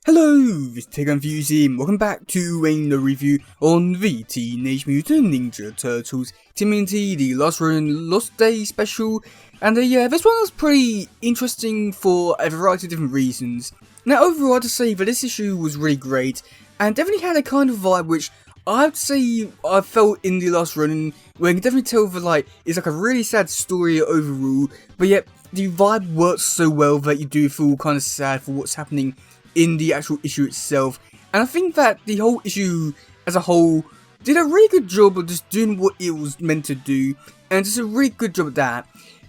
Hello, this is teddygaming and welcome back to a review on the Teenage Mutant Ninja Turtles tmnt The Last Ronin Lost Day special. And yeah, this one was pretty interesting for a variety of different reasons. Now overall I'd say that this issue was really great and definitely had a kind of vibe which I'd say I felt in The Last Ronin, where you can definitely tell that it's like a really sad story overall, but yet the vibe works so well that you do feel kind of sad for what's happening in the actual issue itself. And I think that the whole issue as a whole did a really good job of just doing what it was meant to do, and just a really good job at that.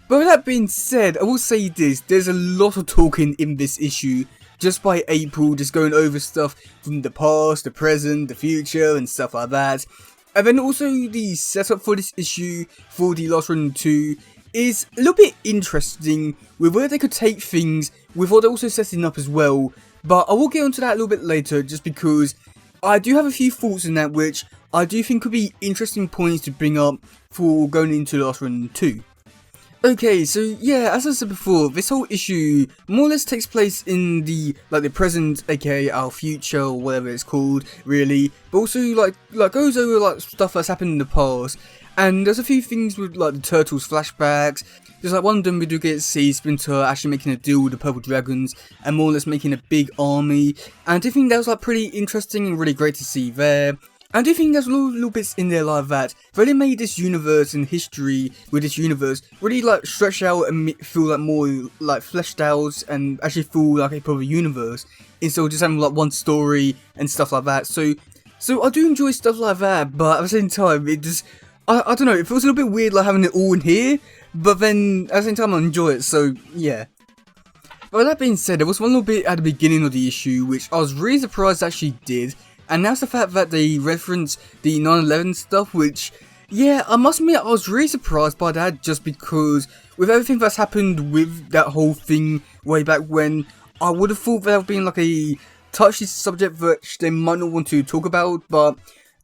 But with that being said, I will say this, there's a lot of talking in this issue, just by April just going over stuff from the past, the present, the future and stuff like that. And then also the setup for this issue for The Last Ronin 2 is a little bit interesting with where they could take things with what they're also setting up as well. But I will get onto that a little bit later, just because I do have a few thoughts in that which I do think could be interesting points to bring up for going into The Last Ronin 2. Okay, so yeah, as I said before, this whole issue more or less takes place in the present, aka our future, or whatever it's called, really. But also goes over stuff that's happened in the past. And there's a few things with the Turtles flashbacks. There's one of them we do get to see Splinter actually making a deal with the Purple Dragons and more or less making a big army. And I do think that was pretty interesting and really great to see there. And I do think there's little bits in there like that really made this universe and history with this universe really stretch out and feel more fleshed out and actually feel like a proper universe instead of just having one story and stuff like that. So I do enjoy stuff like that, but at the same time it just I don't know, it feels a little bit weird having it all in here, but then at the same time I enjoy it, so yeah. But with that being said, there was one little bit at the beginning of the issue which I was really surprised they actually did, and that's the fact that they reference the 9/11 stuff, which, yeah, I must admit I was really surprised by that, just because with everything that's happened with that whole thing way back when, I would have thought that would have been a touchy subject which they might not want to talk about, but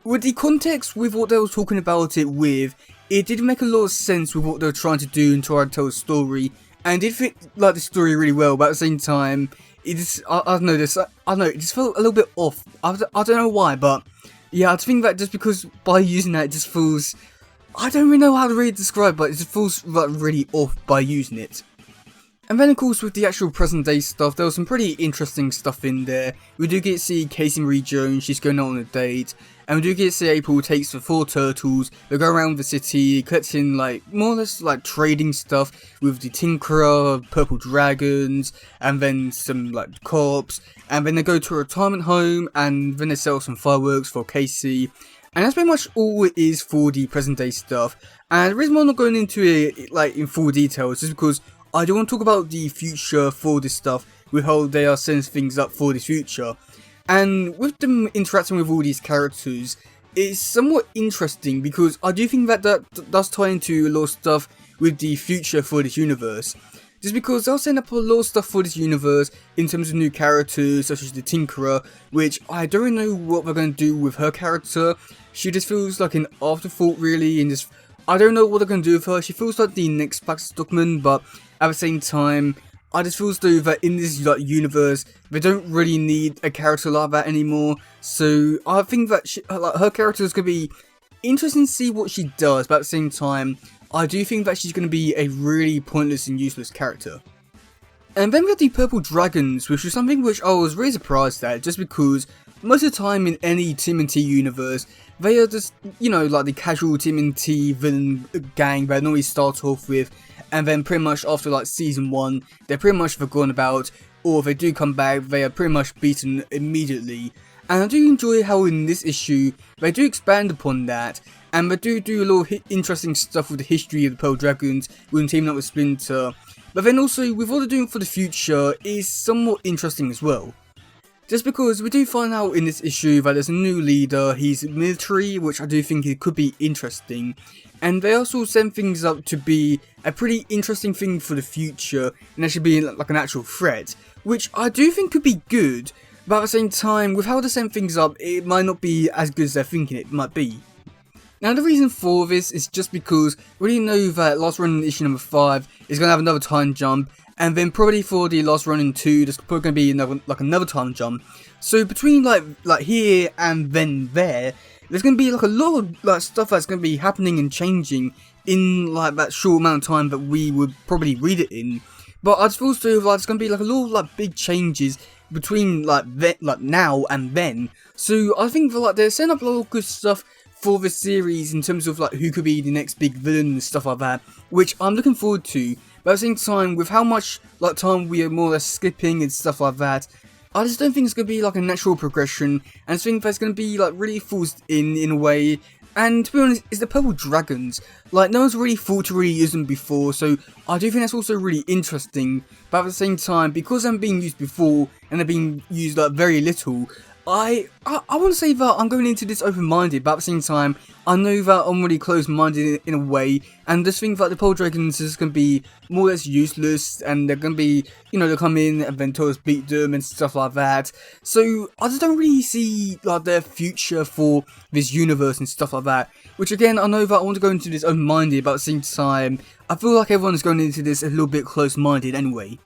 with the context with what they were talking about it with, it did make a lot of sense with what they were trying to do and try to tell a story, and it did fit the story really well, but at the same time, it just, I don't know, it just felt a little bit off. I don't know why, but yeah, I think that just because by using that, it just feels, I don't really know how to really describe it, but it just feels really off by using it. And then of course with the actual present day stuff, there was some pretty interesting stuff in there. We do get to see Casey Marie Jones, she's going on a date, and we do get to see April takes the 4 turtles, they go around the city, collecting more or less trading stuff with the Tinkerer, Purple Dragons, and then some cops, and then they go to a retirement home, and then they sell some fireworks for Casey. And that's pretty much all it is for the present day stuff. And the reason why I'm not going into it in full detail is just because I do want to talk about the future for this stuff, with how they are setting things up for this future. And with them interacting with all these characters, it's somewhat interesting because I do think that does tie into a lot of stuff with the future for this universe. Just because they're setting up a lot of stuff for this universe in terms of new characters such as the Tinkerer, which I don't really know what they're going to do with her character. She just feels like an afterthought really, and just I don't know what they're going to do with her. She feels like the next Pax Stockman, but at the same time, I just feel as though that in this universe, they don't really need a character like that anymore. So I think that her character is going to be interesting to see what she does, but at the same time, I do think that she's going to be a really pointless and useless character. And then we have the Purple Dragons, which was something which I was really surprised at, just because most of the time in any tmnt universe, they are just, the casual tmnt villain gang that normally start off with, and then pretty much after season 1, they're pretty much forgotten about, or if they do come back, they are pretty much beaten immediately. And I do enjoy how in this issue, they do expand upon that, and they do a lot of interesting stuff with the history of the Pearl Dragons, with them teaming up with Splinter. But then also, with what they're doing for the future, is somewhat interesting as well. Just because we do find out in this issue that there's a new leader, he's military, which I do think it could be interesting. And they also send things up to be a pretty interesting thing for the future, and actually being an actual threat, which I do think could be good, but at the same time, with how they send things up, it might not be as good as they're thinking it might be. Now the reason for this is just because we already know that Lost Ronin issue number 5 is going to have another time jump, and then probably for the Lost Ronin 2 there's probably going to be another time jump. So between like here and then there's going to be like a lot of like stuff that's going to be happening and changing in like that short amount of time that we would probably read it in. But I just feel so like it's going to be like a lot of like big changes between like now and then. So I think that like they're setting up a lot of good stuff for the series in terms of like who could be the next big villain and stuff like that, which I'm looking forward to. But at the same time, with how much like time we are more or less skipping and stuff like that, I just don't think it's going to be like a natural progression, and I think that's going to be like really forced in a way. And to be honest, it's the purple dragons. Like, no one's really thought to really use them before, so I do think that's also really interesting. But at the same time, because they're being used before, and they're being used like very little, I want to say that I'm going into this open-minded, but at the same time, I know that I'm really closed-minded in a way, and just think that the pole dragons is going to be more or less useless, and they're going to be, you know, they'll come in and then tell us beat them and stuff like that. So I just don't really see like their future for this universe and stuff like that. Which again, I know that I want to go into this open-minded, but at the same time, I feel like everyone is going into this a little bit close-minded anyway.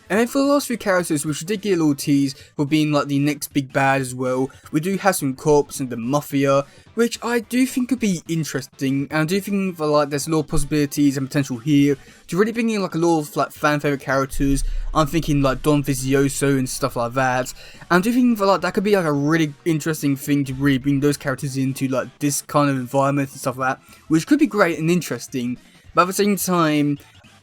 And then for the last few characters, which we did get a little tease for being like the next big bad as well, we do have some cops and the Mafia, which I do think could be interesting, and I do think that like there's a lot of possibilities and potential here to really bring in like a lot of like fan favourite characters. I'm thinking like Don Vizioso and stuff like that, and I do think that like that could be like a really interesting thing to really bring those characters into like this kind of environment and stuff like that, which could be great and interesting. But at the same time,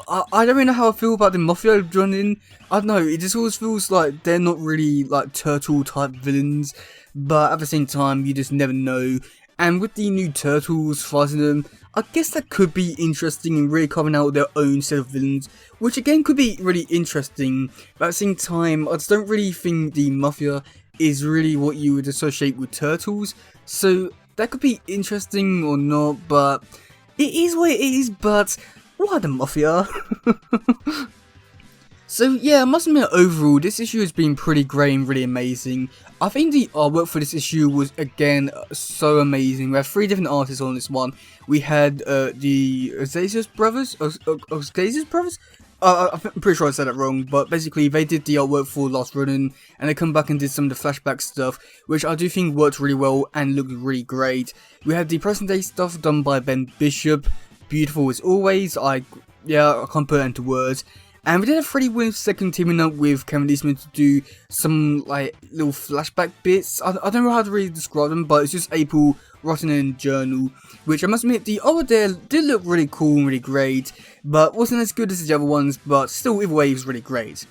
I don't really know how I feel about the Mafia joining. I don't know, it just always feels like they're not really like turtle type villains, but at the same time you just never know. And with the new turtles fighting them, I guess that could be interesting and really carving out their own set of villains, which again could be really interesting. But at the same time, I just don't really think the Mafia is really what you would associate with turtles, so that could be interesting or not, but it is what it is. But why the Mafia? So yeah, I must admit overall this issue has been pretty great and really amazing. I think the artwork for this issue was again so amazing. We have 3 different artists on this one. We had the Ozazius brothers? Ozazius brothers? I'm pretty sure I said that wrong, but basically they did the artwork for Lost Ronin, and they come back and did some of the flashback stuff, which I do think worked really well and looked really great. We had the present day stuff done by Ben Bishop, beautiful as always. I can't put it into words. And we did have Freddie Williams' second teaming up with Kevin Eastman to do some like little flashback bits. I don't know how to really describe them, but it's just April writing in journal, which I must admit the art there did look really cool and really great, but wasn't as good as the other ones, but still either way it was really great.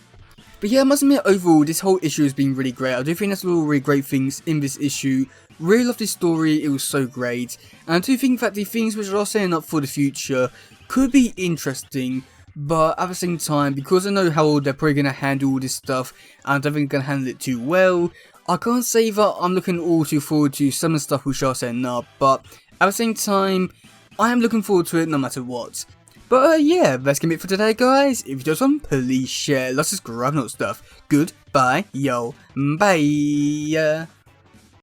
But yeah, I must admit overall this whole issue has been really great. I do think there's a lot of really great things in this issue. Really love this story, it was so great, and I do think that the things which are setting up for the future could be interesting. But at the same time, because I know how they're probably going to handle all this stuff, and I don't think they're going to handle it too well, I can't say that I'm looking all too forward to some of the stuff which are setting up, but at the same time, I am looking forward to it no matter what. But yeah, that's gonna be it for today guys. If you enjoyed some, please share, let's subscribe and all that stuff. Goodbye, yo, bye.